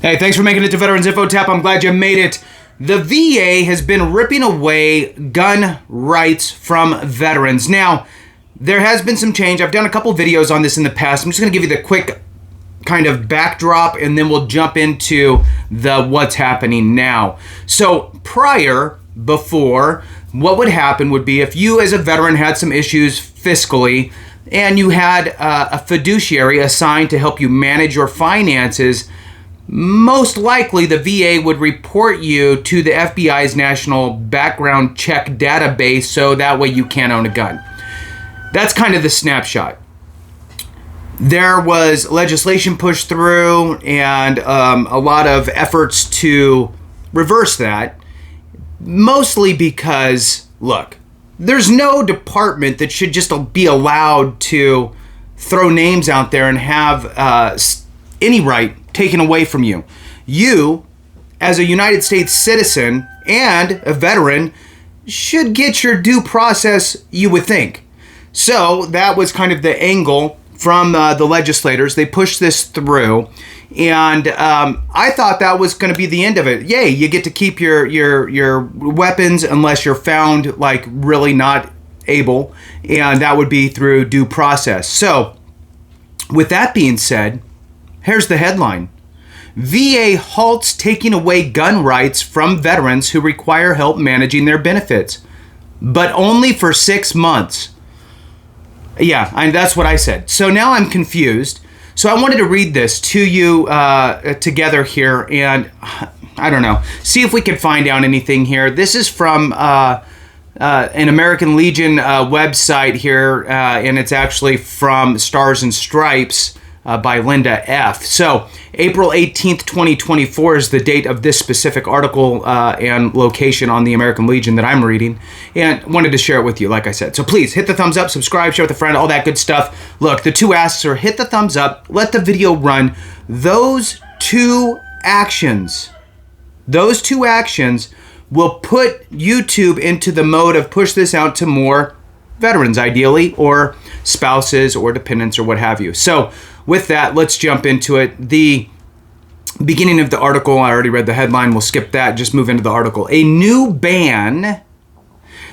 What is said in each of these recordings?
Hey, thanks for making it to Veterans Info Tap. I'm glad you made it. The VA has been ripping away gun rights from veterans. Now, there has been some change. I've done a couple videos on this in the past. I'm just going to give you the quick kind of backdrop, and then we'll jump into the what's happening now. So before, what would happen would be if you as a veteran had some issues fiscally and you had a fiduciary assigned to help you manage your finances, most likely the VA would report you to the FBI's National Background Check database so that way you can't own a gun. That's kind of the snapshot. There was legislation pushed through and a lot of efforts to reverse that, mostly because, look, there's no department that should just be allowed to throw names out there and have any right taken away from you. You, as a United States citizen and a veteran, should get your due process, you would think. So that was kind of the angle from the legislators. They pushed this through, and I thought that was going to be the end of it. Yay, you get to keep your weapons unless you're found like really not able, and that would be through due process. So with that being said, here's the headline. VA halts taking away gun rights from veterans who require help managing their benefits, but only for 6 months. Yeah, that's what I said. So now I'm confused. So I wanted to read this to you together here, and I don't know, see if we can find out anything here. This is from an American Legion website here, and it's actually from Stars and Stripes by Linda F. So April 18th, 2024 is the date of this specific article and location on the American Legion that I'm reading, and wanted to share it with you, like I said. So please hit the thumbs up, subscribe, share with a friend, all that good stuff. Look, the two asks are hit the thumbs up, let the video run. Those two actions will put YouTube into the mode of push this out to more veterans, ideally, or spouses or dependents or what have you. So with that, let's jump into it. The beginning of the article, I already read the headline. We'll skip that, just move into the article. A new ban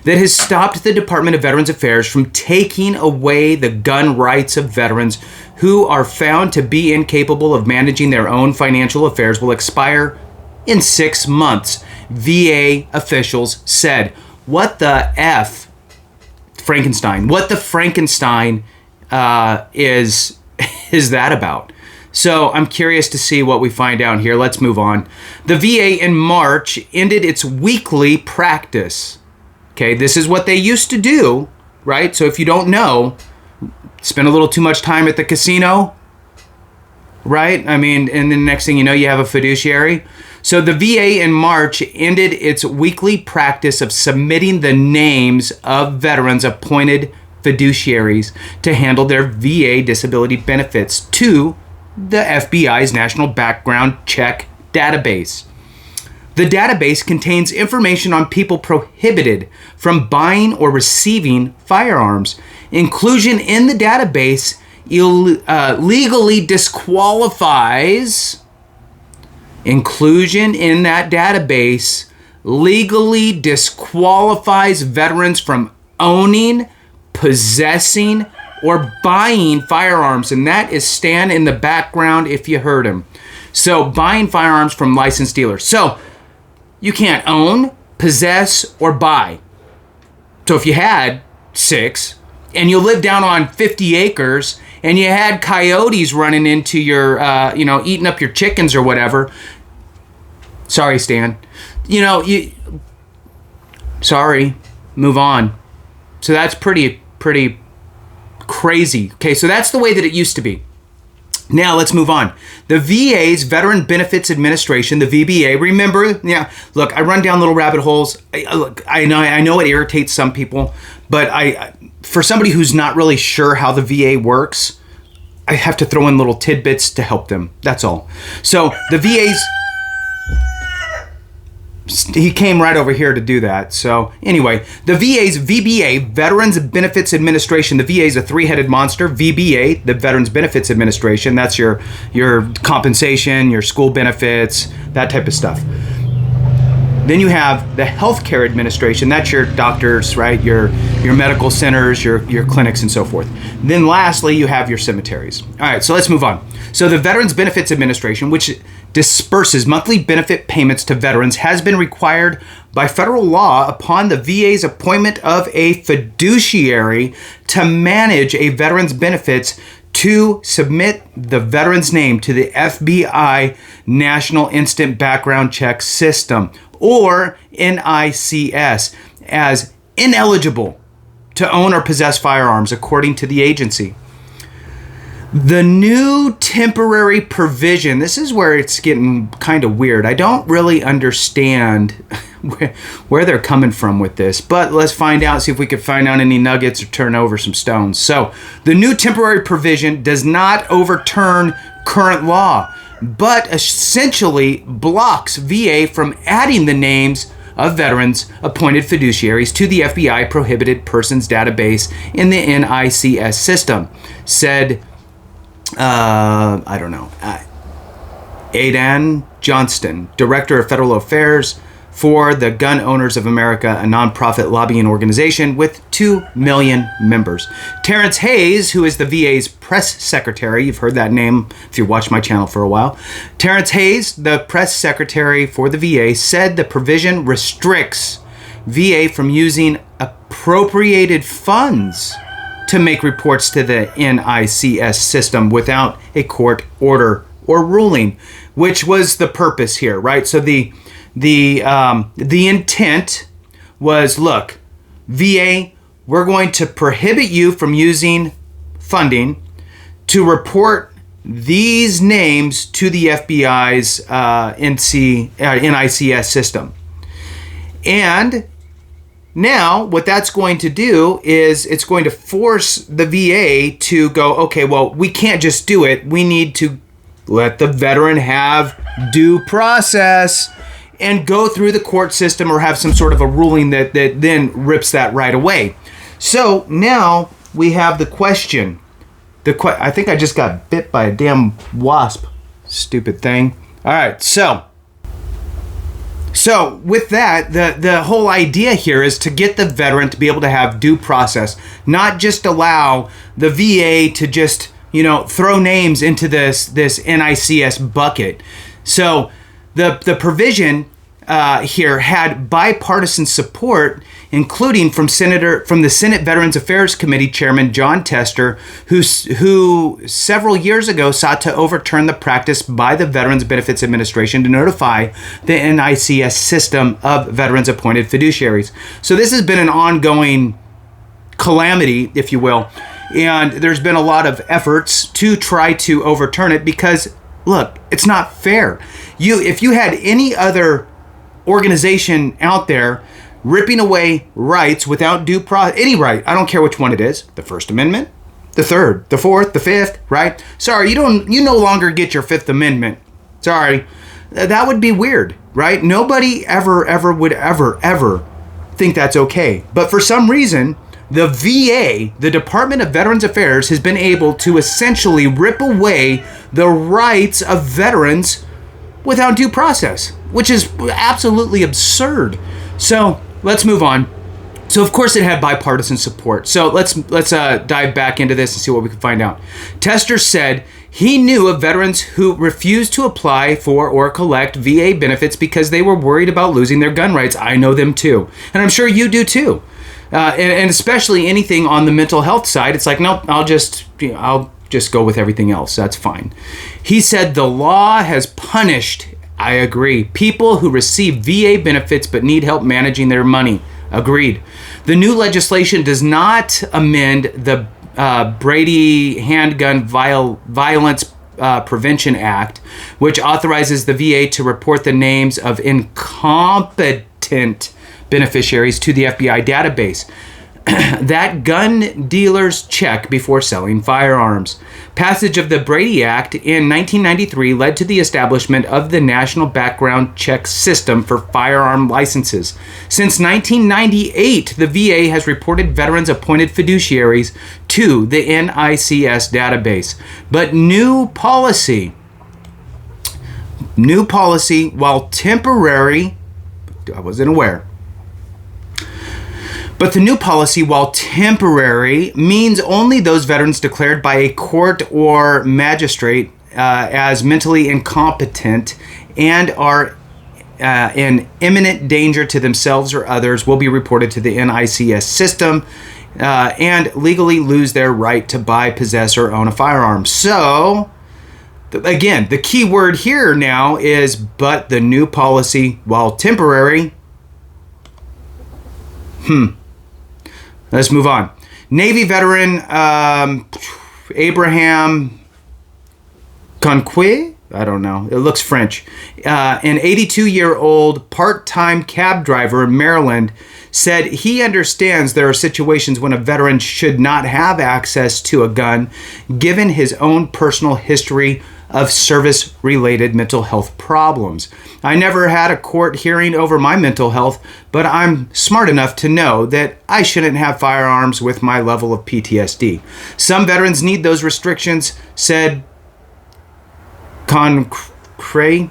that has stopped the Department of Veterans Affairs from taking away the gun rights of veterans who are found to be incapable of managing their own financial affairs will expire in 6 months, VA officials said. What the F, Frankenstein? What the Frankenstein is that about? So I'm curious to see what we find out here. Let's move on. The VA in March ended its weekly practice. Okay, this is what they used to do, right? So if you don't know, spend a little too much time at the casino, right? I mean, and then the next thing you know, you have a fiduciary. So the VA in March ended its weekly practice of submitting the names of veterans appointed fiduciaries to handle their VA disability benefits to the FBI's National Background Check database. The database contains information on people prohibited from buying or receiving firearms. Inclusion in the database legally disqualifies. Inclusion in that database legally disqualifies veterans from owning, possessing, or buying firearms, and that is Stan in the background if you heard him. So buying firearms from licensed dealers. So you can't own, possess, or buy. So if you had 6 and you lived down on 50 acres and you had coyotes running into your, eating up your chickens or whatever. Sorry, Stan. Sorry, move on. So that's pretty crazy. Okay, so that's the way that it used to be. Now let's move on. The VA's Veteran Benefits Administration, the VBA, remember, look, I run down little rabbit holes. I know it irritates some people, but for somebody who's not really sure how the VA works, I have to throw in little tidbits to help them. That's all. So the VA's... he came right over here to do that. So anyway, the VA's VBA, Veterans Benefits Administration. The VA is a three-headed monster. VBA, the Veterans Benefits Administration. That's your compensation, your school benefits, that type of stuff. Then you have the Healthcare Administration. That's your doctors, right? Your medical centers, your clinics, and so forth. Then lastly, you have your cemeteries. All right, so let's move on. So the Veterans Benefits Administration, which disperses monthly benefit payments to veterans, has been required by federal law upon the VA's appointment of a fiduciary to manage a veteran's benefits to submit the veteran's name to the FBI National Instant Background Check System, or NICS, as ineligible to own or possess firearms, according to the agency. The new temporary provision, this is where it's getting kind of weird. I don't really understand where they're coming from with this, but let's find out, see if we can find out any nuggets or turn over some stones. So the new temporary provision does not overturn current law, but essentially blocks VA from adding the names of veterans appointed fiduciaries to the FBI prohibited persons database in the NICS system, said Aidan Johnston, Director of Federal Affairs for the Gun Owners of America, a nonprofit lobbying organization with 2 million members. Terrence Hayes, who is the VA's press secretary, you've heard that name if you watched my channel for a while. Terrence Hayes, the press secretary for the VA, said the provision restricts VA from using appropriated funds to make reports to the NICS system without a court order or ruling, which was the purpose here, right? So the intent was, look, VA, we're going to prohibit you from using funding to report these names to the FBI's NICS system. And now, what that's going to do is it's going to force the VA to go, okay, well, we can't just do it. We need to let the veteran have due process and go through the court system or have some sort of a ruling that then rips that right away. So now we have the question. I think I just got bit by a damn wasp. Stupid thing. All right, so with that, the whole idea here is to get the veteran to be able to have due process, not just allow the VA to just, throw names into this NICS bucket. So the provision here had bipartisan support, including from the Senate Veterans Affairs Committee Chairman John Tester, who several years ago sought to overturn the practice by the Veterans Benefits Administration to notify the NICS system of veterans appointed fiduciaries. So this has been an ongoing calamity, if you will, and there's been a lot of efforts to try to overturn it because, look, it's not fair. If you had any other organization out there ripping away rights without due process, any right, I don't care which one it is, the First Amendment, the Third, the Fourth, the Fifth, right? Sorry, you no longer get your Fifth Amendment. Sorry. That would be weird, right? Nobody ever would think that's okay. But for some reason, the VA, the Department of Veterans Affairs, has been able to essentially rip away the rights of veterans without due process, which is absolutely absurd. So let's move on. So of course it had bipartisan support. So let's dive back into this and see what we can find out. Tester said he knew of veterans who refused to apply for or collect VA benefits because they were worried about losing their gun rights. I know them too, and I'm sure you do too. And especially anything on the mental health side, it's like, nope, I'll just go with everything else. That's fine. He said the law has punished, I agree, people who receive VA benefits but need help managing their money. Agreed. The new legislation does not amend the Brady Handgun Violence Prevention Act, which authorizes the VA to report the names of incompetent beneficiaries to the FBI database. that gun dealers check before selling firearms. Passage of the Brady Act in 1993 led to the establishment of the National Background Check System for firearm licenses. Since 1998, the VA has reported veterans-appointed fiduciaries to the NICS database. But new policy, while temporary, I wasn't aware. But the new policy, while temporary, means only those veterans declared by a court or magistrate as mentally incompetent and are in imminent danger to themselves or others will be reported to the NICS system and legally lose their right to buy, possess, or own a firearm. So, again, the key word here now is, but the new policy, while temporary, Let's move on. Navy veteran Abraham Conquet, I don't know, it looks French, an 82-year-old part-time cab driver in Maryland, said he understands there are situations when a veteran should not have access to a gun, given his own personal history of service-related mental health problems. I never had a court hearing over my mental health, but I'm smart enough to know that I shouldn't have firearms with my level of PTSD. Some veterans need those restrictions, said Concray,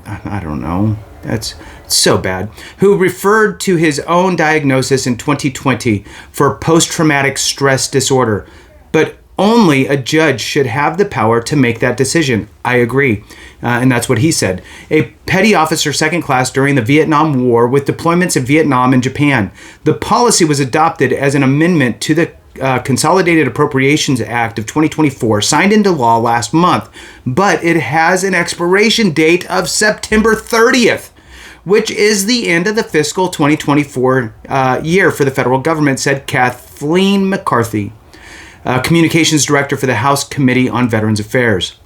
I don't know, that's so bad, who referred to his own diagnosis in 2020 for post-traumatic stress disorder. But only a judge should have the power to make that decision. I agree. And that's what he said. A petty officer second class during the Vietnam War with deployments in Vietnam and Japan. The policy was adopted as an amendment to the Consolidated Appropriations Act of 2024, signed into law last month, but it has an expiration date of September 30th, which is the end of the fiscal 2024 year for the federal government, said Kathleen McCarthy, Communications Director for the House Committee on Veterans Affairs.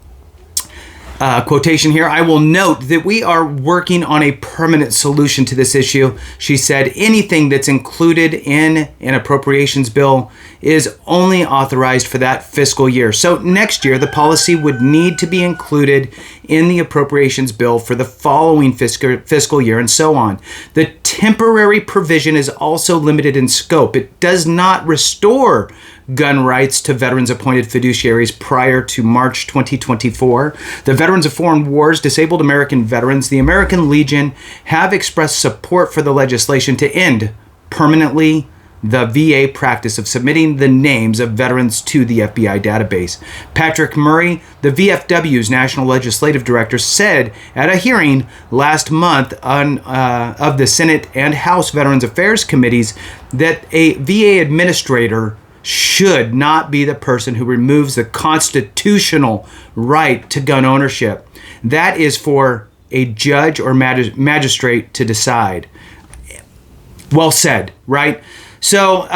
Quotation here, I will note that we are working on a permanent solution to this issue. She said anything that's included in an appropriations bill is only authorized for that fiscal year. So next year, the policy would need to be included in the appropriations bill for the following fiscal year and so on. The temporary provision is also limited in scope. It does not restore gun rights to veterans-appointed fiduciaries prior to March 2024. The Veterans of Foreign Wars, Disabled American Veterans, the American Legion have expressed support for the legislation to end permanently the VA practice of submitting the names of veterans to the FBI database. Patrick Murray, the VFW's National Legislative Director, said at a hearing last month of the Senate and House Veterans Affairs Committees that a VA administrator should not be the person who removes the constitutional right to gun ownership. That is for a judge or magistrate to decide. Well said, right? So,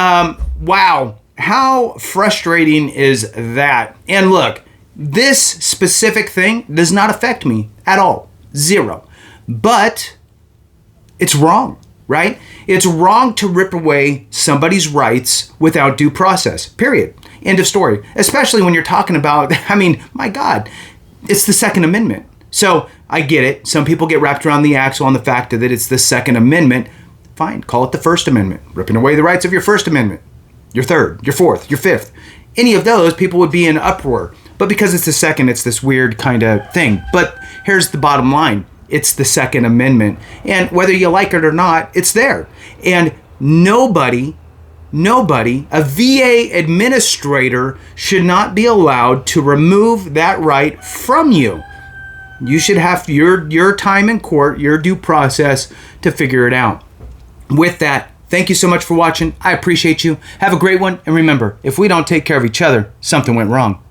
wow, how frustrating is that? And look, this specific thing does not affect me at all. Zero. But it's wrong, right? It's wrong to rip away somebody's rights without due process, period. End of story. Especially when you're talking about, I mean, my God, it's the Second Amendment. So I get it. Some people get wrapped around the axle on the fact that it's the Second Amendment. Fine, call it the First Amendment. Ripping away the rights of your First Amendment, your Third, your Fourth, your Fifth. Any of those, people would be in uproar. But because it's the Second, it's this weird kind of thing. But here's the bottom line. It's the Second Amendment. And whether you like it or not, it's there. And nobody, a VA administrator should not be allowed to remove that right from you. You should have your time in court, your due process to figure it out. With that, thank you so much for watching. I appreciate you. Have a great one. And remember, if we don't take care of each other, something went wrong.